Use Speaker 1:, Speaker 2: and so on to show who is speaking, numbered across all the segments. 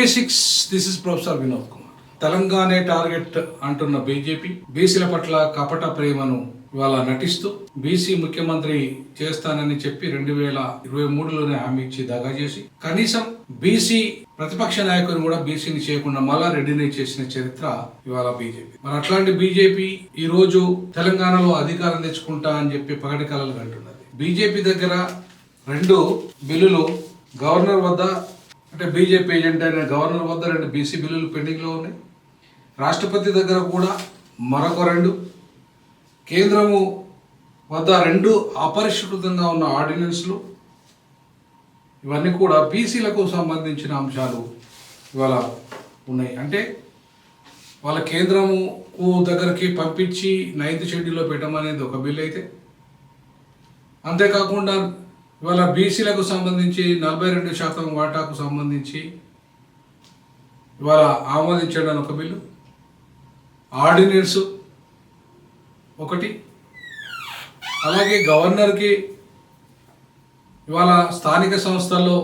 Speaker 1: Degree 6, this is Professor Vinod Kumar. Telangana target అంటున్న BJP బీసీల పట్ల కపట ప్రేమను ఇవాళ నటిస్తూ బీసీ ముఖ్యమంత్రి చేస్తానని చెప్పి 2023లోనే హామీ ఇచ్చి దగా చేసి కనీసం బీసీ ప్రతిపక్ష నాయకుని కూడా బీసీని చేయకుండా మళ్ళా రెడ్డిని చేసిన చరిత్ర ఇవాళ బీజేపీ. మరి అట్లాంటి బీజేపీ ఈ రోజు తెలంగాణలో అధికారం తెచ్చుకుంటా అని చెప్పి పగటి కలలు కంటున్నది. బీజేపీ దగ్గర 2 బిల్లులు గవర్నర్ వద్ద, అంటే బీజేపీ ఏజెంట్ అయిన గవర్నర్ వద్ద 2 బీసీ బిల్లులు పెండింగ్లో ఉన్నాయి. రాష్ట్రపతి దగ్గర కూడా మరొక 2, కేంద్రము వద్ద 2 అపరిష్కృతంగా ఉన్న ఆర్డినెన్స్లు, ఇవన్నీ కూడా బీసీలకు సంబంధించిన అంశాలు ఇవాళ ఉన్నాయి. అంటే వాళ్ళ కేంద్రము దగ్గరికి పంపించి 9th షెడ్యూల్లో పెట్టమనేది ఒక బిల్ అయితే, అంతేకాకుండా ఇవాళ బీసీలకు సంబంధించి 42% వాటాకు సంబంధించి ఇవాళ ఆమోదించడం ఒక బిల్లు, ఆర్డినెన్స్ ఒకటి, అలాగే గవర్నర్కి ఇవాళ స్థానిక సంస్థల్లో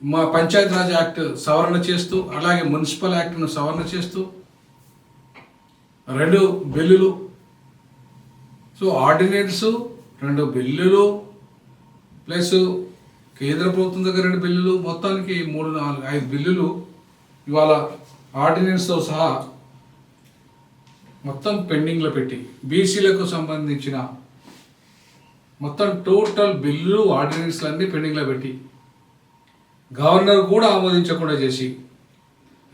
Speaker 1: మా పంచాయతీరాజ్ యాక్ట్ సవరణ చేస్తూ, అలాగే మున్సిపల్ యాక్ట్ను సవరణ చేస్తూ 2 బిల్లులు. సో ఆర్డినెన్స్ 2 బిల్లులు ప్లస్ కేంద్ర ప్రభుత్వం దగ్గర 2 బిల్లులు, మొత్తానికి 3, 4, 5 బిల్లులు ఇవాళ ఆర్డినెన్స్తో సహా మొత్తం పెండింగ్లో పెట్టి బీసీలకు సంబంధించిన మొత్తం టోటల్ బిల్లు ఆర్డినెన్స్లు అన్నీ పెండింగ్లో పెట్టి గవర్నర్ కూడా ఆమోదించకుండా చేసి,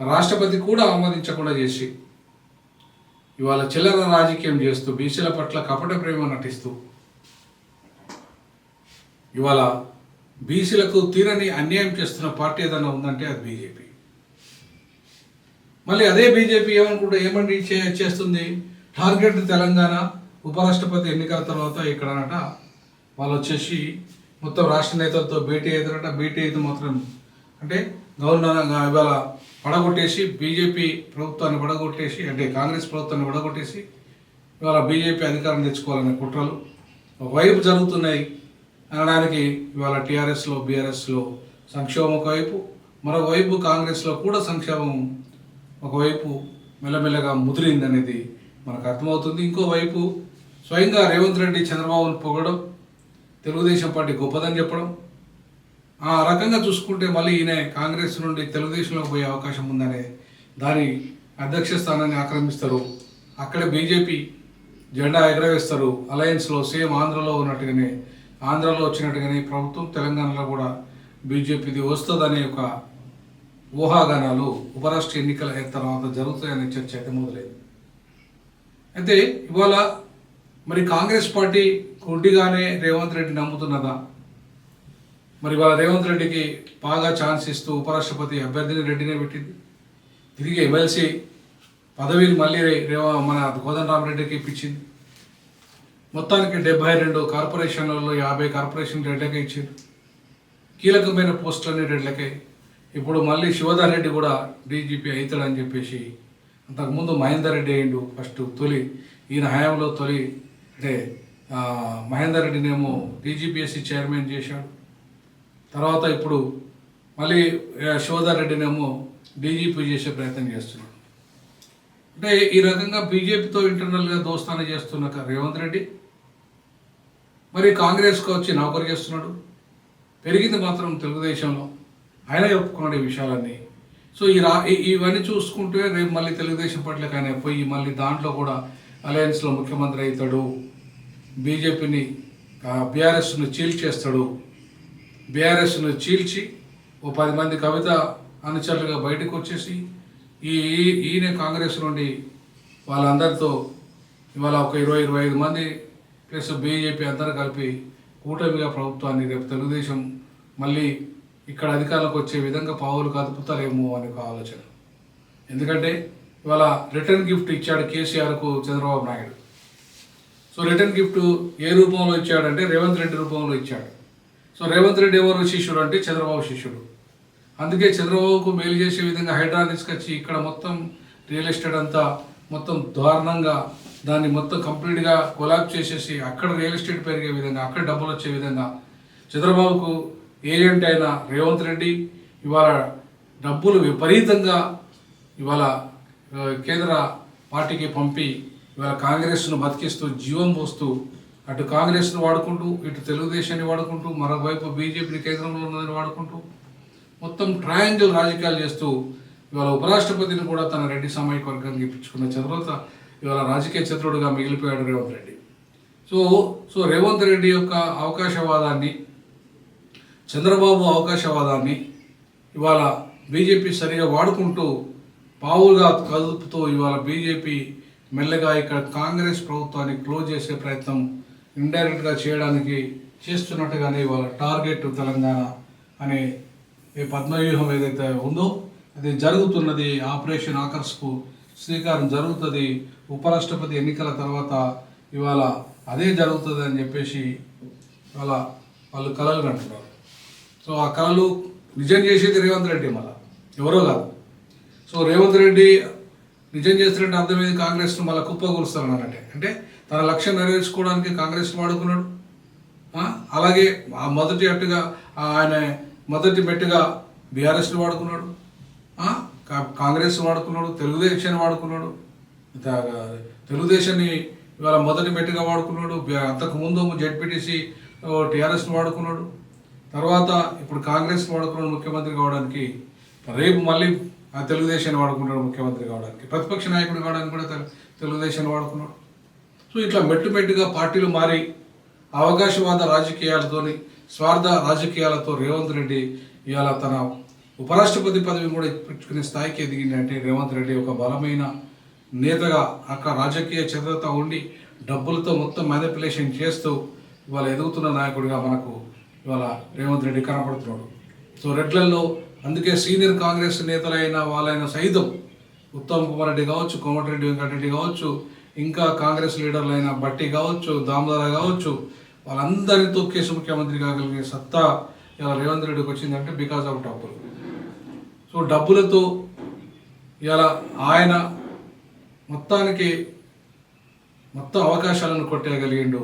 Speaker 1: రాష్ట్రపతి కూడా ఆమోదించకుండా చేసి ఇవాళ చిల్లర రాజకీయం చేస్తూ బీసీల పట్ల కపట ప్రేమ నటిస్తూ ఇవాళ బీసీలకు తీరని అన్యాయం చేస్తున్న పార్టీ ఏదైనా ఉందంటే అది బీజేపీ. మళ్ళీ అదే బీజేపీ ఏమండి చేస్తుంది, టార్గెట్ తెలంగాణ ఉపరాష్ట్రపతి ఎన్నికల తర్వాత ఇక్కడనట వాళ్ళు వచ్చేసి మొత్తం రాష్ట్ర నేతలతో భేటీ అవుతారట. భేటీ అయితే మాత్రం అంటే గవర్నర్ ఇవాళ పడగొట్టేసి బీజేపీ ప్రభుత్వాన్ని పడగొట్టేసి, అంటే కాంగ్రెస్ ప్రభుత్వాన్ని పడగొట్టేసి ఇవాళ బీజేపీ అధికారం తెచ్చుకోవాలనే కుట్రలు ఒకవైపు జరుగుతున్నాయి అనడానికి ఇవాళ టీఆర్ఎస్లో బీఆర్ఎస్లో సంక్షోభం ఒకవైపు, మరోవైపు కాంగ్రెస్లో కూడా సంక్షోభం ఒకవైపు మెల్లమెల్లగా ముదిరింది అనేది మనకు అర్థమవుతుంది. ఇంకోవైపు స్వయంగా రేవంత్ రెడ్డి చంద్రబాబును పొగడం, తెలుగుదేశం పార్టీ గొప్పదని చెప్పడం, ఆ రకంగా చూసుకుంటే మళ్ళీ ఈయన కాంగ్రెస్ నుండి తెలుగుదేశంలోకి పోయే అవకాశం ఉందనే దాని అధ్యక్ష స్థానాన్ని ఆక్రమిస్తారు. అక్కడే బీజేపీ జెండా ఎగరవేస్తారు. అలయన్స్లో సేమ్ ఆంధ్రలో ఉన్నట్టుగానే, ఆంధ్రలో వచ్చినట్టుగానే ప్రభుత్వం తెలంగాణలో కూడా బీజేపీది వస్తుందనే ఒక ఊహాగానాలు ఉపరాష్ట్ర ఎన్నికల తర్వాత జరుగుతాయనే చర్చ అయితే మొదలైంది. అయితే ఇవాళ మరి కాంగ్రెస్ పార్టీ గుడ్డిగానే రేవంత్ రెడ్డి నమ్ముతున్నదా? మరి ఇవాళ రేవంత్ రెడ్డికి బాగా ఛాన్స్ ఇస్తూ ఉపరాష్ట్రపతి అభ్యర్థిని రెడ్డినే పెట్టింది. తిరిగి ఎమ్మెల్సీ పదవిని మళ్ళీ మన కోదండరామరెడ్డికి ఇప్పించింది. మొత్తానికి 72 కార్పొరేషన్లలో 50 కార్పొరేషన్ రెడ్లకే ఇచ్చింది. కీలకమైన పోస్టులన్నీ రెడ్లకే. ఇప్పుడు మళ్ళీ శివధర్ రెడ్డి కూడా డీజీపీ అవుతాడని చెప్పేసి, అంతకుముందు మహేందర్ రెడ్డి అయ్యిండు ఫస్ట్ తొలి, ఈయన హయాంలో తొలి, అంటే మహేందర్ రెడ్డినేమో డీజీపీఎస్సీ చైర్మన్ చేశాడు. తర్వాత ఇప్పుడు మళ్ళీ శివధర్ రెడ్డినేమో డీజీపీ చేసే ప్రయత్నం చేస్తున్నాడు. అంటే ఈ రకంగా బీజేపీతో ఇంటర్నల్గా దోస్తానా చేస్తున్న రేవంత్ రెడ్డి మరి కాంగ్రెస్కి వచ్చి నౌకరు చేస్తున్నాడు. పెరిగింది మాత్రం తెలుగుదేశంలో, ఆయన చెప్పుకున్నాడు ఈ విషయాలన్నీ. సో ఇవన్నీ చూసుకుంటే రేపు మళ్ళీ తెలుగుదేశం పట్లకి ఆయన పోయి మళ్ళీ దాంట్లో కూడా అలయన్స్లో ముఖ్యమంత్రి అవుతాడు, బీజేపీని బీఆర్ఎస్ను చీల్చేస్తాడు. బీఆర్ఎస్ను చీల్చి ఓ 10 మంది కవిత అనుచరులుగా బయటకు వచ్చేసి ఈయన కాంగ్రెస్ నుండి వాళ్ళందరితో ఇవాళ ఒక 20-25 మంది ప్లస్ బీజేపీ అందరూ కలిపి కూటమిగా ప్రభుత్వాన్ని రేపు తెలుగుదేశం మళ్ళీ ఇక్కడ అధికారంలోకి వచ్చే విధంగా పావులు కదుపుతారేమో అనే ఒక ఆలోచన. ఎందుకంటే ఇవాళ రిటర్న్ గిఫ్ట్ ఇచ్చాడు కేసీఆర్కు Chandrababu Naidu. So return gift ఏ రూపంలో ఇచ్చాడంటే రేవంత్ రెడ్డి రూపంలో ఇచ్చాడు. సో రేవంత్ రెడ్డి ఎవరు శిష్యుడు అంటే చంద్రబాబు శిష్యుడు. అందుకే చంద్రబాబుకు మేలు చేసే విధంగా హైడ్రా తీసుకొచ్చి ఇక్కడ మొత్తం రియల్ ఎస్టేట్ అంతా మొత్తం దారుణంగా దాన్ని మొత్తం కంప్లీట్గా కొలాబ్ చేసేసి అక్కడ రియల్ ఎస్టేట్ పెరిగే విధంగా, అక్కడ డబ్బులు వచ్చే విధంగా చంద్రబాబుకు ఏజెంట్ అయిన రేవంత్ రెడ్డి ఇవాళ డబ్బులు విపరీతంగా ఇవాళ కేంద్ర పార్టీకి పంపి ఇవాళ కాంగ్రెస్ను బతికిస్తూ జీవం పోస్తూ అటు కాంగ్రెస్ను వాడుకుంటూ ఇటు తెలుగుదేశాన్ని వాడుకుంటూ మరోవైపు బీజేపీని కేంద్రంలో ఉన్నదని వాడుకుంటూ మొత్తం ట్రయాంగిల్ రాజకీయాలు చేస్తూ ఇవాళ ఉపరాష్ట్రపతిని కూడా తన రెడ్డి సామాజిక వర్గానికి ఇప్పించుకున్న తర్వాత ఇవాళ రాజకీయ చతురుడుగా మిగిలిపోయాడు రేవంత్ రెడ్డి. సో రేవంత్ రెడ్డి యొక్క అవకాశవాదాన్ని, చంద్రబాబు అవకాశవాదాన్ని ఇవాళ బీజేపీ సరిగా వాడుకుంటూ పావులుగా కదుపుతూ ఇవాళ బీజేపీ మెల్లగా ఇక్కడ కాంగ్రెస్ ప్రభుత్వాన్ని క్లోజ్ చేసే ప్రయత్నం ఇండైరెక్ట్గా చేయడానికి చేస్తున్నట్టుగానే ఇవాళ టార్గెట్ తెలంగాణ అనే ఈ పద్మవ్యూహం ఏదైతే ఉందో అది జరుగుతున్నది. ఆపరేషన్ ఆకర్ష్కు శ్రీకారం జరుగుతుంది. ఉపరాష్ట్రపతి ఎన్నికల తర్వాత ఇవాళ అదే జరుగుతుంది అని చెప్పేసి ఇవాళ వాళ్ళు కలలు కంటున్నారు. సో ఆ కళలు నిజం చేసేది రేవంత్ రెడ్డి, మళ్ళా ఎవరో కాదు. సో రేవంత్ రెడ్డి నిజం చేస్తున్నట్టు అర్థమైంది కాంగ్రెస్ను మళ్ళీ కుప్పకూరుస్తారు అన్నట్టే. అంటే తన లక్ష్యం నెరవేర్చుకోవడానికి కాంగ్రెస్ను వాడుకున్నాడు. అలాగే ఆ మొదటి మెట్టుగా బీఆర్ఎస్ని వాడుకున్నాడు, కాంగ్రెస్ వాడుకున్నాడు, తెలుగుదేశాన్ని వాడుకున్నాడు. తెలుగుదేశాన్ని ఇవాళ మొదటి మెట్టుగా వాడుకున్నాడు. అంతకుముందు జెడ్పీటీసీ టీఆర్ఎస్ని వాడుకున్నాడు. తర్వాత ఇప్పుడు కాంగ్రెస్ని వాడుకున్నాడు ముఖ్యమంత్రి కావడానికి. రేపు మళ్ళీ ఆ తెలుగుదేశాన్ని వాడుకుంటాడు ముఖ్యమంత్రి కావడానికి. ప్రతిపక్ష నాయకుడు కావడానికి కూడా తెలుగుదేశాన్ని వాడుకున్నాడు. సో ఇట్లా మెట్టుగా పార్టీలు మారి అవకాశవాద రాజకీయాలతోని, స్వార్థ రాజకీయాలతో రేవంత్ రెడ్డి ఇవాళ తన ఉపరాష్ట్రపతి పదవి కూడా పెట్టుకునే స్థాయికి ఎదిగిందంటే రేవంత్ రెడ్డి ఒక బలమైన నేతగా అక్కడ రాజకీయ చతురత ఉండి డబ్బులతో మొత్తం మ్యానిపులేషన్ చేస్తూ ఇవాళ ఎదుగుతున్న నాయకుడిగా మనకు ఇవాళ రేవంత్ రెడ్డి కనపడుతున్నాడు. సో రెడ్లలో అందుకే సీనియర్ కాంగ్రెస్ నేతలైన వాళ్ళైన సైతం ఉత్తమ్ కుమార్ రెడ్డి కావచ్చు, కోమటిరెడ్డి వెంకటరెడ్డి కావచ్చు, ఇంకా కాంగ్రెస్ లీడర్లైన బట్టి కావచ్చు, దామోదర కావచ్చు, వాళ్ళందరినీ తొక్కేసి ముఖ్యమంత్రి కాగలిగే సత్తా ఇలా రేవంత్ రెడ్డికి వచ్చిందంటే బికాజ్ ఆఫ్ డబ్బులు. సో డబ్బులతో ఇలా ఆయన మొత్తం అవకాశాలను కొట్టేయగలిగిండు.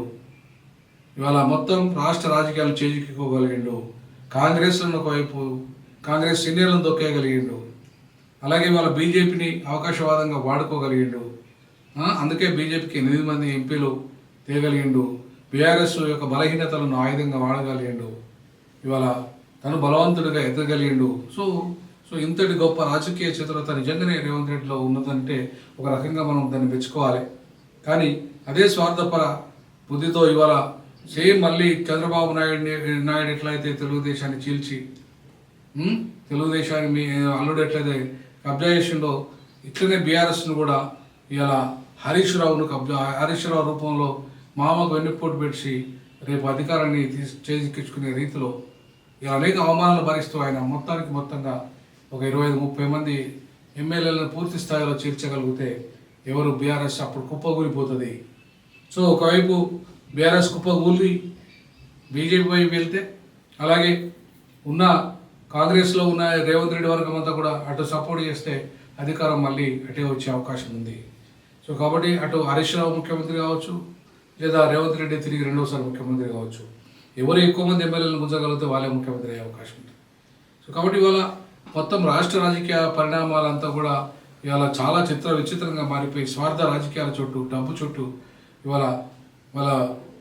Speaker 1: ఇవాళ మొత్తం రాష్ట్ర రాజకీయాలను చేజిక్కోగలిగిండు. కాంగ్రెస్లను ఒకవైపు కాంగ్రెస్ సీనియర్లను తొక్కేయగలిగిండు. అలాగే వాళ్ళ బీజేపీని అవకాశవాదంగా వాడుకోగలిగిండు. అందుకే బీజేపీకి 8 మంది ఎంపీలు తేగలిగిండు. బీఆర్ఎస్ యొక్క బలహీనతలను ఆయుధంగా వాడగలిగిండు. ఇవాళ తను బలవంతుడిగా ఎదగలిగిండు. సో ఇంతటి గొప్ప రాజకీయ చతురత నిజంగానే రేవంత్ రెడ్డిలో ఉన్నదంటే ఒక రకంగా మనం దాన్ని మెచ్చుకోవాలి. కానీ అదే స్వార్థపర బుద్ధితో ఇవాళ సేమ్ మళ్ళీ చంద్రబాబు నాయుడు ఎట్లయితే తెలుగుదేశాన్ని చీల్చి తెలుగుదేశాన్ని మీ అల్లుడు ఎట్లయితే కబ్జా చేసిండో ఇట్లనే బీఆర్ఎస్ను కూడా ఇవాళ హరీష్ రావు రూపంలో మామకు వెన్నుపోటు పెట్టి రేపు అధికారాన్ని చేజిక్కించుకునే రీతిలో ఇలా అనేక అవమానాలు భరిస్తూ ఆయన మొత్తంగా ఒక 25-30 మంది ఎమ్మెల్యేలను పూర్తి స్థాయిలో చేర్చగలిగితే ఎవరు బీఆర్ఎస్ అప్పుడు కుప్పగూలిపోతుంది. సో ఒకవైపు బీఆర్ఎస్ కుప్పగూలి బీజేపీ వైపు వెళ్తే, అలాగే ఉన్న కాంగ్రెస్లో ఉన్న రేవంత్ రెడ్డి వర్గం అంతా కూడా అటు సపోర్ట్ చేస్తే అధికారం మళ్ళీ అటే వచ్చే అవకాశం ఉంది. సో కాబట్టి అటు హరీష్ రావు ముఖ్యమంత్రి కావచ్చు, లేదా రేవంత్ రెడ్డి తిరిగి రెండోసారి ముఖ్యమంత్రి కావచ్చు. ఎవరు ఎక్కువ మంది ఎమ్మెల్యేలను గుంజగలిగితే వాళ్ళే ముఖ్యమంత్రి అయ్యే అవకాశం ఉంది. సో కాబట్టి ఇవాళ మొత్తం రాష్ట్ర రాజకీయ పరిణామాలంతా కూడా ఇవాళ చాలా విచిత్రంగా మారిపోయి స్వార్థ రాజకీయాల చుట్టూ, డబ్బు చుట్టూ ఇవాళ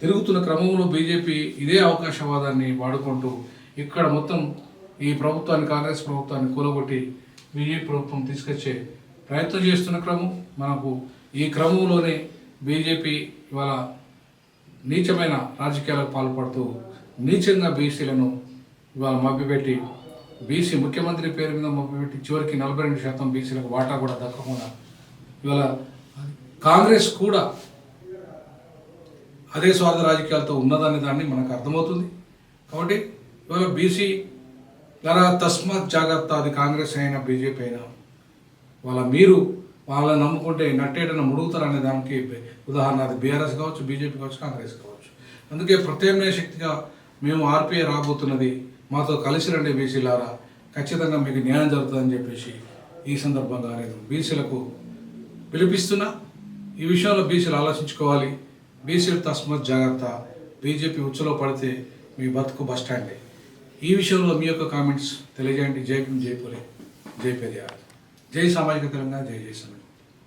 Speaker 1: తిరుగుతున్న క్రమంలో బీజేపీ ఇదే అవకాశవాదాన్ని వాడుకుంటూ ఇక్కడ మొత్తం ఈ ప్రభుత్వాన్ని, కాంగ్రెస్ ప్రభుత్వాన్ని కూలగొట్టి బీజేపీ ప్రభుత్వం తీసుకొచ్చే ప్రయత్నం చేస్తున్న క్రమం మనకు. ఈ క్రమంలోనే బీజేపీ ఇవాళ నీచమైన రాజకీయాలకు పాల్పడుతూ నీచంగా బీసీలను ఇవాళ మభ్యపెట్టి, బీసీ ముఖ్యమంత్రి పేరు మీద మభ్యపెట్టి చివరికి 42% బీసీలకు వాటా కూడా దక్కకుండా ఇవాళ కాంగ్రెస్ కూడా అదే స్వార్థ రాజకీయాలతో ఉన్నదనే దాన్ని మనకు అర్థమవుతుంది. కాబట్టి ఇవాళ బీసీ ద్వారా తస్మాత్ జాగ్రత్త, అది కాంగ్రెస్ అయినా బీజేపీ అయినా మీరు వాళ్ళని నమ్ముకుంటే నట్టేటన ముడుగుతారనే దానికి ఉదాహరణ అది బీఆర్ఎస్ కావచ్చు, బీజేపీ కావచ్చు, కాంగ్రెస్ కావచ్చు. అందుకే ప్రత్యామ్నాయ శక్తిగా మేము ఆర్పీఐ రాబోతున్నది, మాతో కలిసి రండి బీసీలారా, ఖచ్చితంగా మీకు న్యాయం జరుగుతుందని చెప్పేసి ఈ సందర్భంగా నేను బీసీలకు పిలిపిస్తున్నా. ఈ విషయంలో బీసీలు ఆలోచించుకోవాలి. బీసీలు తస్మత్ జాగ్రత్త, బీజేపీ ఉచ్చులో పడితే మీ బతుకు బస్టాండే. ఈ విషయంలో మీ యొక్క కామెంట్స్ తెలియజేయండి. జై భీమ్, జై పూలే, జై పెరియార్, జై సామాజిక తెలంగాణ, జై జై సమాజ్.